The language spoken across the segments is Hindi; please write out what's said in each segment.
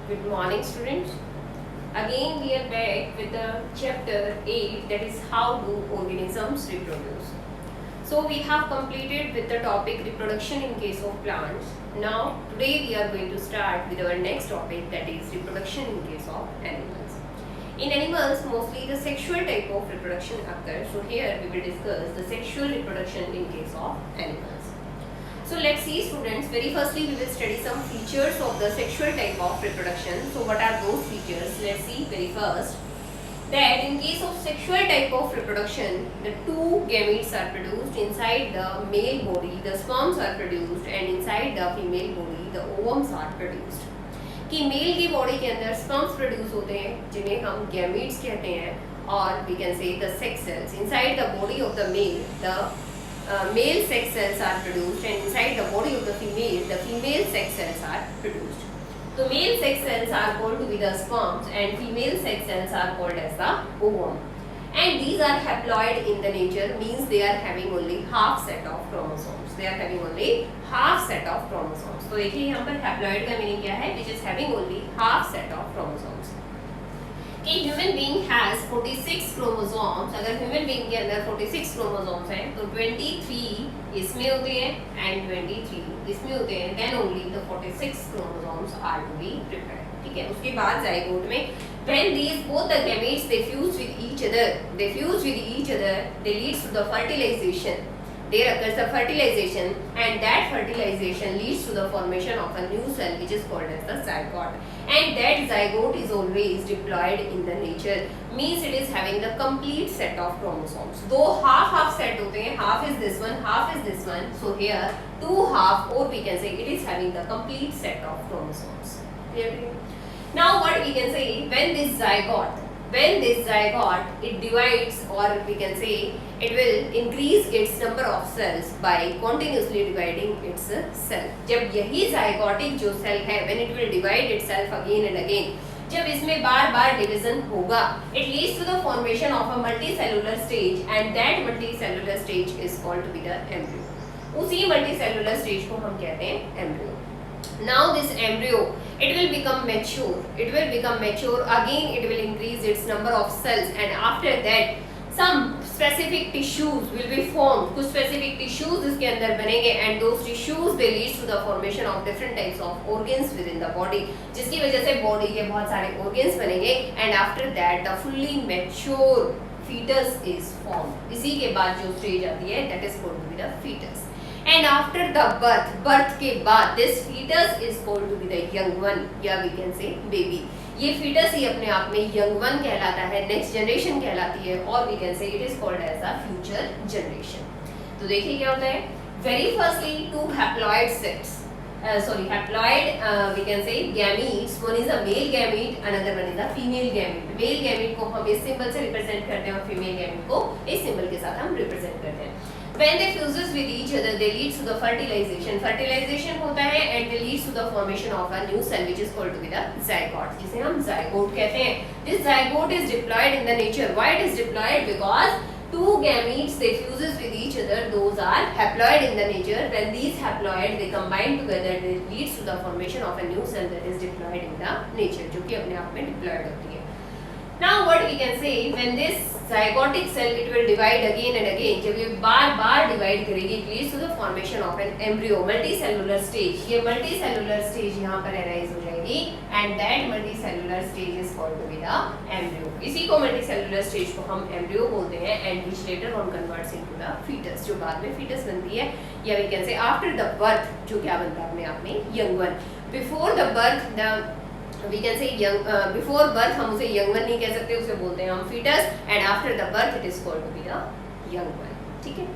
Good morning, students. Again, we are back with the chapter 8, that is how do organisms reproduce. So, we have completed with the topic reproduction in case of plants. Now, today we are going to start with our next topic, that is reproduction in case of animals. In animals, mostly the sexual type of reproduction occurs. So, here we will discuss the sexual reproduction in case of animals. So let's see, students. Very firstly, we will study some features of the sexual type of reproduction. So what are those features? Let's see. Very first, that in case of sexual type of reproduction, the two gametes are produced inside the male body. The sperms are produced, and inside the female body, the ovums are produced. कि मेल की बॉडी के अंदर स्पर्म्स प्रोड्यूस होते हैं जिन्हें हम गैमीट्स कहते हैं, और we can say the sex cells inside the body of the male, the male sex cells are produced, and inside the body of the female sex cells are produced. So male sex cells are called to be the sperms and female sex cells are called as the ovum. And these are haploid in the nature, means they are having only half set of chromosomes. They are having only half set of chromosomes. तो देखिए यहाँ पर haploid का मीनिंग क्या है? Which is having only half set of chromosomes. कि ह्यूमन बीइंग हैज 46 क्रोमोसोम्स. अगर ह्यूमन बीइंग के अंदर 46 क्रोमोसोम्स हैं तो 23 इसमें होते हैं एंड 23 इसमें होते हैं, then only the 46 chromosomes are to be prepared. ठीक है, उसके बाद जाइगोट में when these both the gametes they fuse with each other, they leads to the fertilization. There occurs the fertilization, and that fertilization leads to the formation of a new cell which is called as the zygote. And that zygote is always diploid in the nature, means it is having the complete set of chromosomes. दो half set होते हैं, half is this one, half is this one. So here two half, or we can say it is having the complete set of chromosomes. Clear? Now what we can say, when this zygote it divides, or we can say it will increase its number of cells by continuously dividing its cell. जब यही zygotic जो cell है, when it will divide itself again and again, जब इसमें बार बार डिवीजन होगा, it leads to the formation of a multicellular stage, and that multicellular stage is called to be the embryo. उसी multicellular stage को हम कहते हैं embryo. Now this embryo, it will become mature. Again it will increase its number of cells, and after that some specific tissues will be formed. कुछ specific tissues इसके अंदर बनेंगे, and those tissues they leads to the formation of different types of organs within the body, जिसकी वजह से body के बहुत सारे organs बनेंगे, and after that the fully mature fetus is formed. इसी के बाद जो stage आती है, that is called to be the fetus. And after the birth के बाद this fetus is called to be the young one, या we can say baby. ये fetus ही अपने आप में young one कहलाता है, next generation कहलाती है, और we can say it is called as a future generation. तो देखिए क्या होता है. Very firstly, two haploid sets. We can say gametes. One is a male gamete, another one is a female gamete. Male gamete को हम इस symbol से represent करते हैं, और female gamete को इस symbol के साथ हम represent करते हैं. When they fuses with each other, they leads to the fertilization. Fertilization होता है, and they leads to the formation of a new cell which is called to be the zygote, जिसे हम zygote कहते हैं. This zygote is diploid in the nature. Why it is diploid? Because two gametes they fuses with each other. Those are haploid in the nature. When these haploid they combine together, they leads to the formation of a new cell that is diploid in the nature, जो कि अपने आप में diploid होती है. Now what we can say, when this zygotic cell it will divide again and again, जब ये बार बार divide करेगी, it leads to the formation of an embryo, multicellular stage. ये multicellular stage यहाँ पर arise हो जाएगी, and that multicellular stage is called to be the embryo. इसी को multicellular stage को हम embryo बोलते हैं, and which later on converts into the fetus, जो बाद में fetus बनती है, या we can say after the birth जो क्या बनता है अपने आप में young one. Before the birth we can say young, before birth हम उसे young one नहीं कह सकते, उसे बोलते हैं हम fetus, and after the birth it is called to be the young one. ठीक है,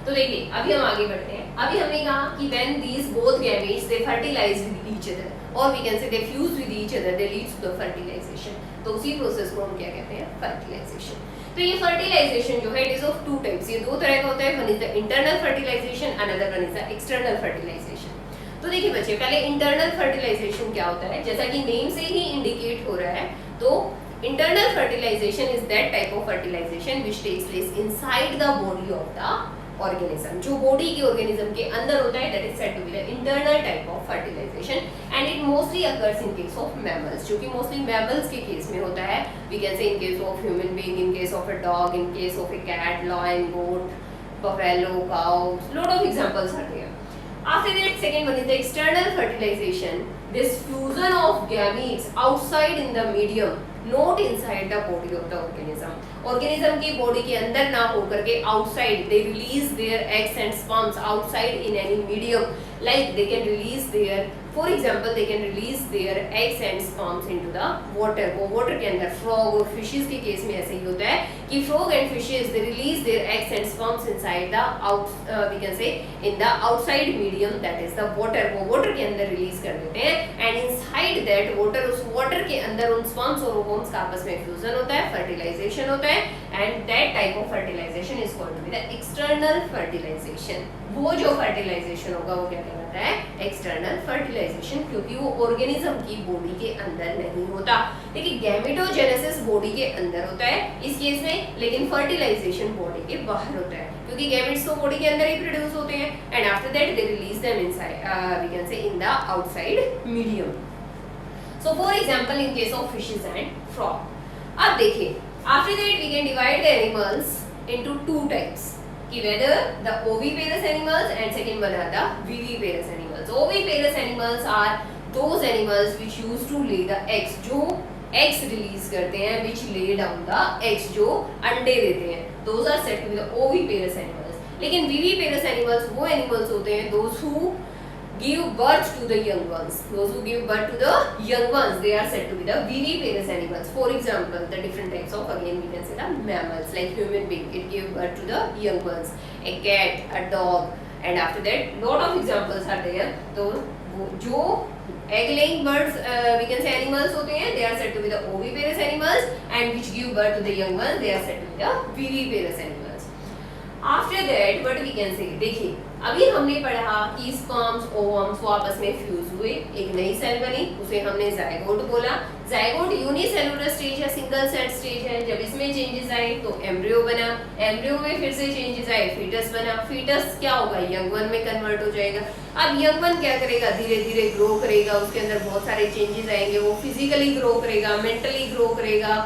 तो देखिए अभी हम आगे बढ़ते हैं. अभी हमने कहा कि when these both gametes they fertilize with each other, or we can say they fuse with each other, they leads to the fertilization. तो उसी प्रोसेस को हम क्या कहते हैं, fertilization. तो ये fertilization जो है it is of two types. ये दो तरह का होता है. One is the internal fertilization, another one is the external fertilization. तो देखिए बच्चे, पहले इंटरनल फर्टिलाइजेशन क्या होता है, जैसा कि नेम से ही इंडिकेट हो रहा है. तो internal fertilization is that type of fertilization which takes place inside the body of the organism, जो बॉडी के ऑर्गेनिज्म के अंदर होता है, that is said to be the internal type of fertilization, and it mostly occurs in case of mammals, जो कि मोस्टली मैमल्स के केस में होता है. We can say in case of human being, in case of a dog, in case of a cat, lion, goat, buffalo, cows, lot of examples are there. After that, second one is the external fertilization. This fusion of gametes outside in the medium, not inside the body of the organism. Organism की body के अंदर ना होकर के outside, they release their eggs and sperms outside in any medium. Like they can release their, for example, they can release their eggs and sperms into the water. वो water के अंदर frog और fishes के केस में ऐसे ही होता है कि frog and fishes they release their eggs and sperms inside the we can say in the outside medium, that is the water. वो water के अंदर release कर देते हैं and inside that water, उस water के अंदर उन sperms और ovoms का आपस में fusion होता है, fertilization होता है, and that type of fertilization is called to be the external fertilization. वो जो फर्टिलाइजेशन होगा वो क्या कहलाता है? एक्सटर्नल फर्टिलाइजेशन, क्योंकि वो ऑर्गेनिज्म की बॉडी के अंदर नहीं होता. देखिए गैमेटोजेनेसिस बॉडी के अंदर होता है इस केस में, लेकिन फर्टिलाइजेशन बॉडी के बाहर होता है, क्योंकि गैमेट्स तो बॉडी के अंदर ही प्रोड्यूस होते हैं and after that they release them inside, we can say in the outside medium. So for example in case of fishes and frog. अब देखिए after that we can divide the animals into two types, whether the oviparous animals and second one are the viviparous animals. Oviparous animals are those animals which used to lay the eggs, जो eggs release करते हैं, which lay down the eggs, जो अंडे देते हैं, those are said to be the oviparous animals. लेकिन viviparous animals वो animals होते हैं those who give birth to the young ones. Those who give birth to the young ones, they are said to be the viviparous animals. For example, the different types of, again we can say the mammals, like human being, it give birth to the young ones, a cat, a dog, and after that lot of examples are there. तो जो egg laying birds, we can say animals होते हैं, they are said to be the oviparous animals, and which give birth to the young ones, they are said to be the viviparous animals. After that what we can say, देखिए अभी हमने पढ़ा कि स्पर्म्स ओवम्स वो आपस में फ्यूज हुए, एक नई सेल बनी, उसे हमने जायगोट बोला. जायगोट यूनिसेलुलर स्टेज है, सिंगल सेल स्टेज है. जब इसमें चेंजेस आए तो एम्ब्रियो बना, एम्ब्रियो में फिर से चेंजेस आए, फीटस बना, फीटस क्या होगा, यंग वन में कन्वर्ट हो जाएगा. अब यंग वन क्या करेगा, धीरे धीरे ग्रो करेगा, उसके अंदर बहुत सारे चेंजेस आएंगे, वो फिजिकली ग्रो करेगा, मेंटली ग्रो करेगा,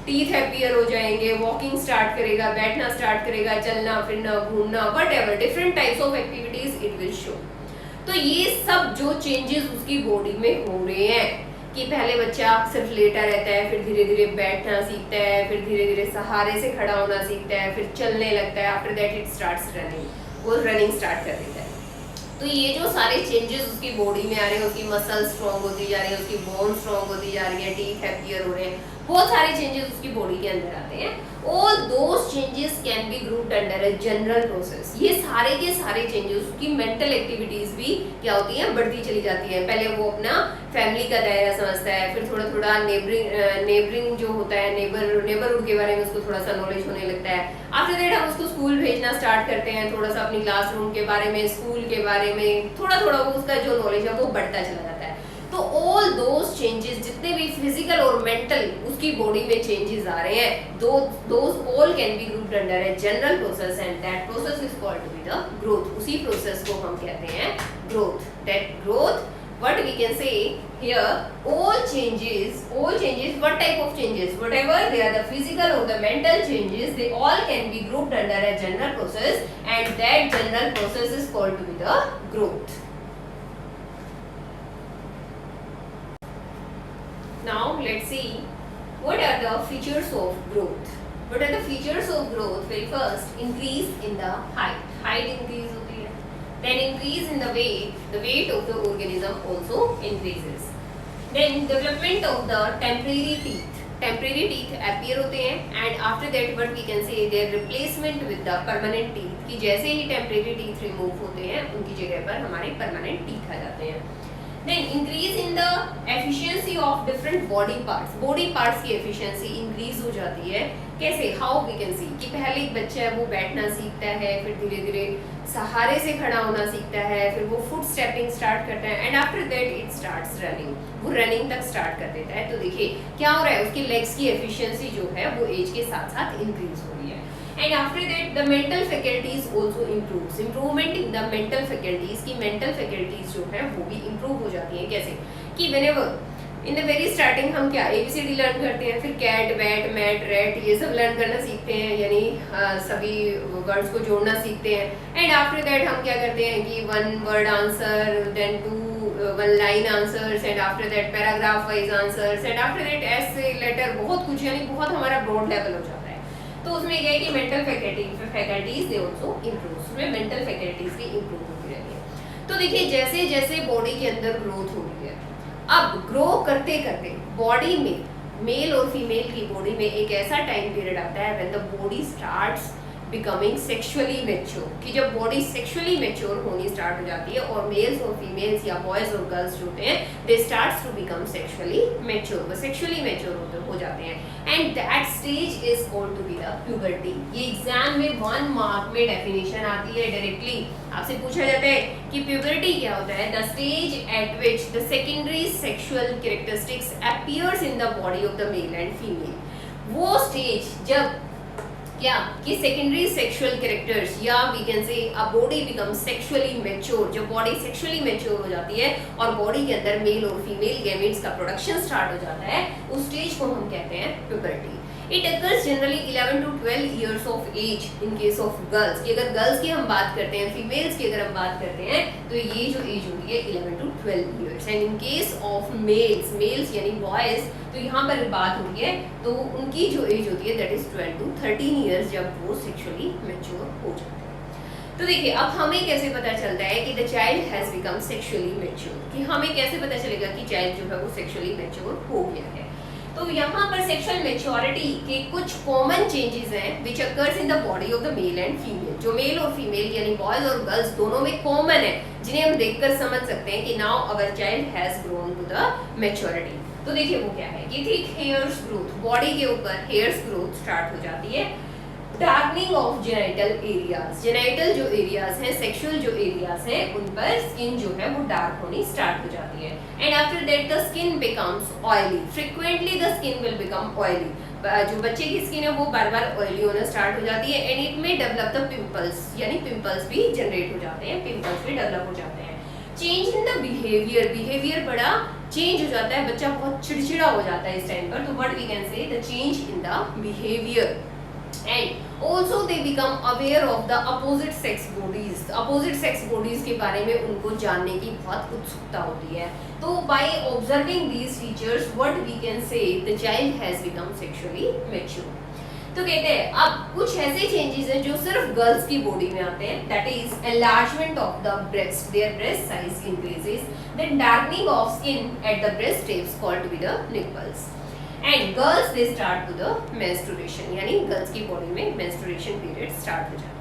टीथ अपीयर हो जाएंगे, वॉकिंग स्टार्ट करेगा, बैठना स्टार्ट करेगा, चलना फिरना घूमना, whatever different types of activities it will show. तो ये सब जो चेंजेस उसकी बॉडी में हो रहे हैं कि पहले बच्चा सिर्फ लेटा रहता है, फिर धीरे धीरे बैठना सीखता है, फिर धीरे धीरे सहारे से खड़ा होना सीखता है, फिर चलने लगता है, after that it starts running, वो रनिंग स्टार्ट कर देता है. तो ये जो सारे चेंजेस उसकी बॉडी में आ रहे हैं, उसकी मसल स्ट्रॉन्ग होती जा रही है, उसकी बोन स्ट्रॉन्ग होती जा रही है, टीथ अपीयर हो रहे हैं, बहुत सारे चेंजेस उसकी बॉडी के अंदर आते हैं. All those changes can be grouped under a general process. ये सारे के सारे चेंजेस उसकी मेंटल एक्टिविटीज भी क्या होती हैं, बढ़ती चली जाती है. पहले वो अपना फैमिली का दायरा समझता है, फिर थोड़ा थोड़ा नेबरिंग जो होता है, नेबरहुड के बारे में उसको थोड़ा सा नॉलेज होने लगता है. आफ्टर दैट हम उसको स्कूल भेजना स्टार्ट करते हैं, थोड़ा सा अपनी क्लासरूम के बारे में, स्कूल के बारे में थोड़ा थोड़ा वो उसका जो नॉलेज है वो बढ़ता चला जाता है. तो ऑल दोज चेंजेस, जितने भी फिजिकल और मेंटल उसकी बॉडी में चेंजेस आ रहे हैं, those all can be grouped under a general process and that process is called to be the growth. उसी प्रोसेस को हम कहते हैं growth. That growth, what we can say here, all changes, what type of changes, whatever they are, the physical or the mental changes, they all can be grouped under a general process and that general process is called to be the growth. Now let's see what are the features of growth. What are the features of growth? Very first, increase in the height. Height increase होती है. Then increase in the weight of the organism also increases. Then development of the temporary teeth. Temporary teeth appear होते हैं and after that what we can say their replacement with the permanent teeth. कि जैसे ही temporary teeth remove होते हैं उनकी जगह पर हमारे permanent teeth आ जाते हैं. Then increase in the efficiency of different body parts. Body parts की efficiency increase हो जाती है. कैसे? How we can see कि पहले एक बच्चा है वो बैठना सीखता है, फिर धीरे धीरे सहारे से खड़ा होना सीखता है, फिर वो फुट स्टेपिंग स्टार्ट करता है and after that it starts running. वो रनिंग तक स्टार्ट कर देता है. तो देखिए क्या हो रहा है, उसकी लेग्स की एफिशिएंसी जो है वो एज के साथ साथ इंक्रीज हो रही है. And after that the mental faculties also improves. Improvement in the mental faculties की mental faculties जो है वो भी improve हो जाती है. कैसे कि whenever in the very starting हम क्या ABCD लर्न करते हैं, फिर कैट बैट मैट रेट ये सब लर्न करना सीखते हैं, यानी सभी वर्ड्स को जोड़ना सीखते हैं। एंड आफ्टर दैट हम क्या करते हैं कि one word answer, then one line answers, and after that paragraph wise answers, and after that ऐसे लेटर बहुत कुछ, यानी बहुत हमारा ब्रॉड लेवल हो जाता है। तो उसमें क्या है कि mental faculties they also improve, उसमें मेंटल फैकल्टीज भी इंप्रूव होती रहती है। तो देखिए जैसे जैसे बॉडी के अंदर ग्रोथ हो रही है, अब ग्रो करते करते बॉडी में मेल और फीमेल की बॉडी में एक ऐसा टाइम पीरियड आता है when the body starts becoming sexually mature, कि जब बॉडी सेक्सुअली मैच्योर होनी स्टार्ट हो जाती है और मेल्स और फीमेल्स या बॉयज और गर्ल्स जो होते हैं they starts to become sexually mature, वो सेक्सुअली मैच्योर हो जाते हैं। And that stage is called to be the puberty. ये एग्जाम में 1 मार्क में डेफिनेशन आती है, डायरेक्टली आपसे पूछा जाता है कि प्यूबर्टी क्या होता है। The stage at which the secondary sexual characteristics appears in the body of the male and female, वो स्टेज जब क्या कि सेकेंडरी सेक्सुअल कैरेक्टर्स या we can say a body become sexually mature, जब बॉडी सेक्सुअली मैच्योर हो जाती है और बॉडी के अंदर मेल और फीमेल गैमेट्स का प्रोडक्शन स्टार्ट हो जाता है, उस स्टेज को हम कहते हैं puberty. It occurs generally 11 to 12 years of age in case of girls, कि अगर गर्ल्स की हम बात करते हैं, फीमेल्स की अगर हम बात करते हैं तो ये जो एज होती है 11 to 12 years, and in case of males यानी बॉयज तो यहाँ पर बात हो रही है तो उनकी जो एज होती है दैट इज 12 to 13 years, जब वो सेक्सुअली मैच्योर हो जाते हैं। तो देखिए अब हमें कैसे पता चलता है कि the child has become sexually mature, कि हमें कैसे पता चलेगा कि चाइल्ड जो है वो सेक्सुअली मैच्योर हो गया है। तो यहाँ पर सेक्सुअल मैच्योरिटी के कुछ कॉमन चेंजेस हैं which occurs in the body of the male and female, जो मेल और फीमेल यानी बॉयज और गर्ल्स दोनों में कॉमन है, जिन्हें हम देखकर समझ सकते हैं कि now our child has grown to the maturity. तो देखिए वो क्या है कि ठीक हेयर्स ग्रोथ, बॉडी के ऊपर हेयर्स ग्रोथ स्टार्ट हो जाती है। Darkening of genital areas, genital जो एरियाज हैं, सेक्सुअल जो एरियाज हैं, उन पर स्किन जो है वो डार्क होनी स्टार्ट हो जाती है। And after that the skin becomes oily, frequently the skin will become oily, जो बच्चे की स्किन है वो बार बार ऑयली होना स्टार्ट हो जाती है। एंड इट में डेवलप द पिंपल्स, यानी पिंपल्स भी जनरेट हो जाते हैं, पिंपल्स भी डेवलप हो जाते हैं। चेंज इन द बिहेवियर बड़ा चेंज हो जाता है, बच्चा बहुत चिड़चिड़ा हो जाता है इस टाइम पर, तो what we can say the change in the behaviour. And also they become aware of the opposite sex bodies, opposite sex bodies के बारे में उनको जानने की बहुत उत्सुकता होती है। तो by observing these features what we can say the child has become sexually mature. तो कहते हैं अब कुछ ऐसे चेंजेस हैं जो सिर्फ गर्ल्स की बॉडी में आते हैं, that is enlargement of the breast, their breast size increases, then darkening of skin at the breast tips called to be the nipples. And girls they start to the menstruation, यानी गर्ल्स की बॉडी में मेंस्ट्रुएशन पीरियड स्टार्ट हो जाता है।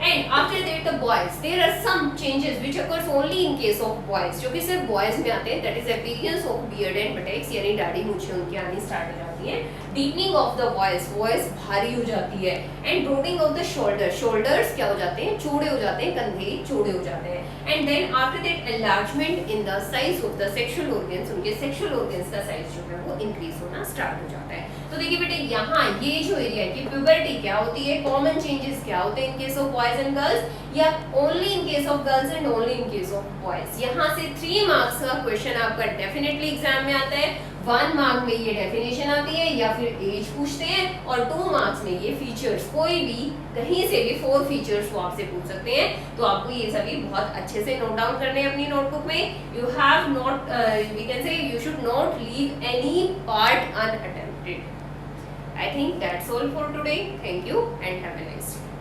And after that the boys there are some changes which occurs only in case of boys, जो कि सिर्फ बॉयज में आते हैं, that is appearance of beard and बटेक्स, यानी दाढ़ी मूंछें उनकी आनी स्टार्ट हो जाती है। डीपनिंग ऑफ द वॉइस भारी हो जाती है। एंड ब्रॉडिंग ऑफ द शोल्डर्स क्या हो जाते हैं, चौड़े हो जाते हैं, कंधे चौड़े हो जाते हैं। And then after that enlargement in the size of the sexual organs, उनके सेक्सुअल ऑर्गन्स का साइज जो है वो इंक्रीज होना स्टार्ट हो जाता है। तो देखिए बेटे यहाँ ये जो एरिया है कि प्यूबर्टी क्या होती है, कॉमन चेंजेस क्या होते हैं in case of boys and girls, या only in case of girls and only in case of boys. यहाँ से 3 मार्क्स का क्वेश्चन आपका डेफिनेटली एग्जाम में आता है। 1 मार्क में ये डेफिनेशन आती है या फिर एज पूछते हैं, और 2 मार्क्स में ये फीचर्स, कोई भी कहीं से भी 4 फीचर्स वो आपसे पूछ सकते हैं। तो आपको ये सभी बहुत अच्छे से नोट डाउन करने हैं अपनी नोटबुक में। You have not we can say you should not leave any part unattempted. I think that's all for today. Thank you and have a nice day.